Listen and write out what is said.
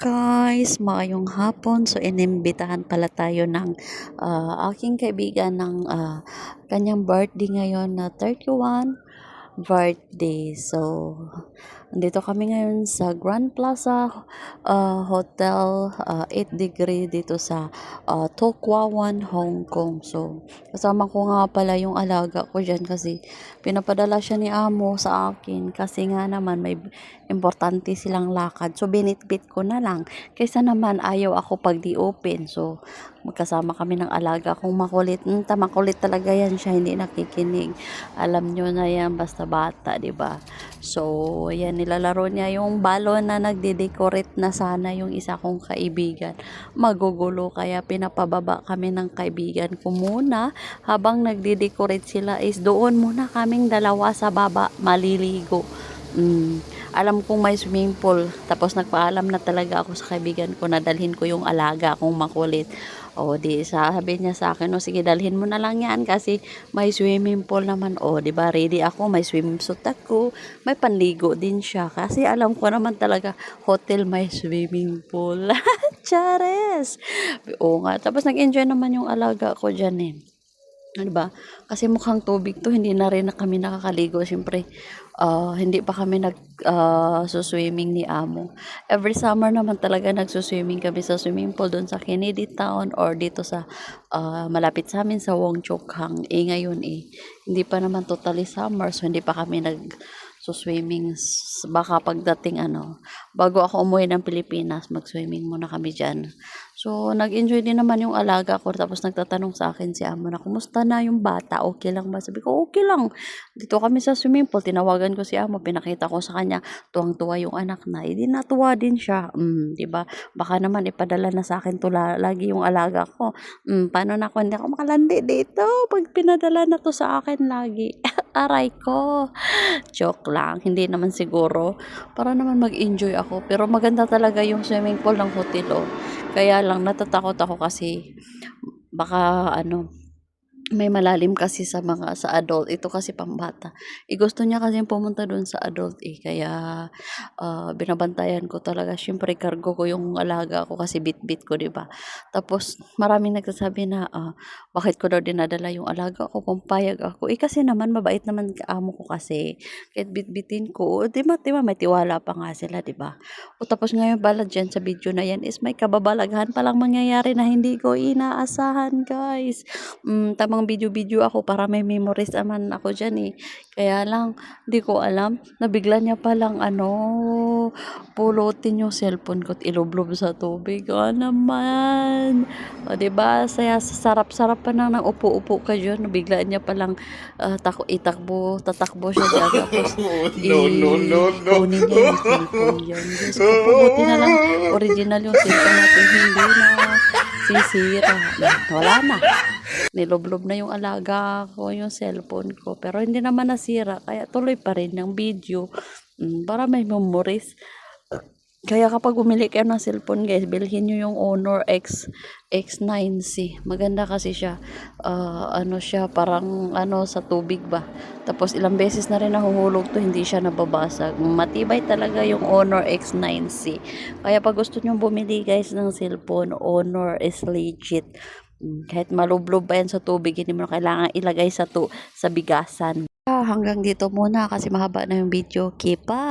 Guys, maayong hapon. So, inimbitahan pala tayo ng aking kaibigan ng kanyang birthday ngayon na 31 birthday. So, andito kami ngayon sa Grand Plaza Hotel 8 Degree dito sa To Kwa Wan, Hong Kong. So, kasama ko nga pala yung alaga ko dyan kasi pinapadala siya ni amo sa akin kasi nga naman may importante silang lakad. So, binitbit ko na lang. Kaysa naman ayaw ako pag di open. So, magkasama kami ng alaga kong makulit. Makulit talaga yan siya, hindi nakikinig. Alam nyo na yan, basta bata, di ba? So, yan, nilalaro niya yung balon na nagde-decorate na sana yung isa kong kaibigan. Magugulo, kaya pinapababa kami ng kaibigan ko muna. Habang nagde-decorate sila is doon muna kaming dalawa sa baba maliligo. Alam kong may swimming pool, tapos nagpaalam na talaga ako sa kaibigan ko na dalhin ko yung alaga kung makulit. O di sabi niya sa akin, o sige dalhin mo na lang yan kasi may swimming pool naman. O di ba ready ako, may swimsuit ako, may panligo din siya kasi alam ko naman talaga hotel may swimming pool. Chares! Oo nga, tapos nag-enjoy naman yung alaga ko dyan eh. Ano ba? Kasi mukhang tubig to, hindi na rin na kami nakakaligo. Siyempre, hindi pa kami swimming ni amo. Every summer naman talaga nagsuswimming kami sa swimming pool doon sa Kennedy Town or dito sa malapit sa amin sa Wong Chuk Hang. Ngayon hindi pa naman totally summer, so hindi pa kami swimming. Baka pagdating bago ako umuwi ng Pilipinas, mag-swimming muna kami dyan. So, nag-enjoy din naman yung alaga ko. Tapos nagtatanong sa akin si amo na, kumusta na yung bata? Okay lang ba? Sabi ko, okay lang. Dito kami sa swimming pool. Tinawagan ko si amo. Pinakita ko sa kanya. Tuwang-tuwa yung anak na. Di natuwa din siya. Diba? Baka naman ipadala na sa akin to lagi yung alaga ko. Paano na ako? Hindi ako makalandi dito. Pag pinadala na to sa akin lagi. Aray ko. Joke lang. Hindi naman siguro. Para naman mag-enjoy ako. Pero maganda talaga yung swimming pool ng hotel. Kaya lang natatakot ako kasi baka may malalim kasi sa adult. Ito kasi pambata. Gusto niya kasi pumunta doon sa adult kaya binabantayan ko talaga. Syempre cargo ko yung alaga ko kasi bit-bit ko, 'di ba? Tapos maraming nagsasabi na bakit ko daw dinadala yung alaga ko, pumpayag ako. Kasi naman mabait naman amo ko kasi. Kahit bit-bitin ko, 'di ba may tiwala pa nga sila, 'di ba? Tapos ngayon pala dyan sa video na yan is may kababalaghan palang mangyayari na hindi ko inaasahan, guys. Tamang video-video ako para may memories naman ako dyan Kaya lang, di ko alam, nabigla niya palang pulutin yung cellphone ko at ilublob sa tubig. Naman. O, diba? Sarap-sarap pa na nang upo-upo ka dyan. Nabiglaan niya palang tatakbo siya dyan. Tapos, kunin niya yung cellphone dyan. Diyos ko po, buti na lang original yung cellphone natin. Hindi na sisira. Wala na. Niloblob na yung alaga ko, yung cellphone ko. Pero hindi naman nasira. Kaya tuloy pa rin yung video. Para may memories. Kaya kapag bumili kayo ng cellphone, guys, bilhin nyo yung Honor X9C. Maganda kasi siya. Siya parang sa tubig ba. Tapos ilang beses na rin nahuhulog to, hindi siya nababasag. Matibay talaga yung Honor X9C. Kaya pag gusto nyo bumili, guys, ng cellphone, Honor is legit. Kahit malublob pa yan sa tubig, hindi mo na kailangan ilagay sa bigasan. Hanggang dito muna kasi mahaba na yung video. Keep up!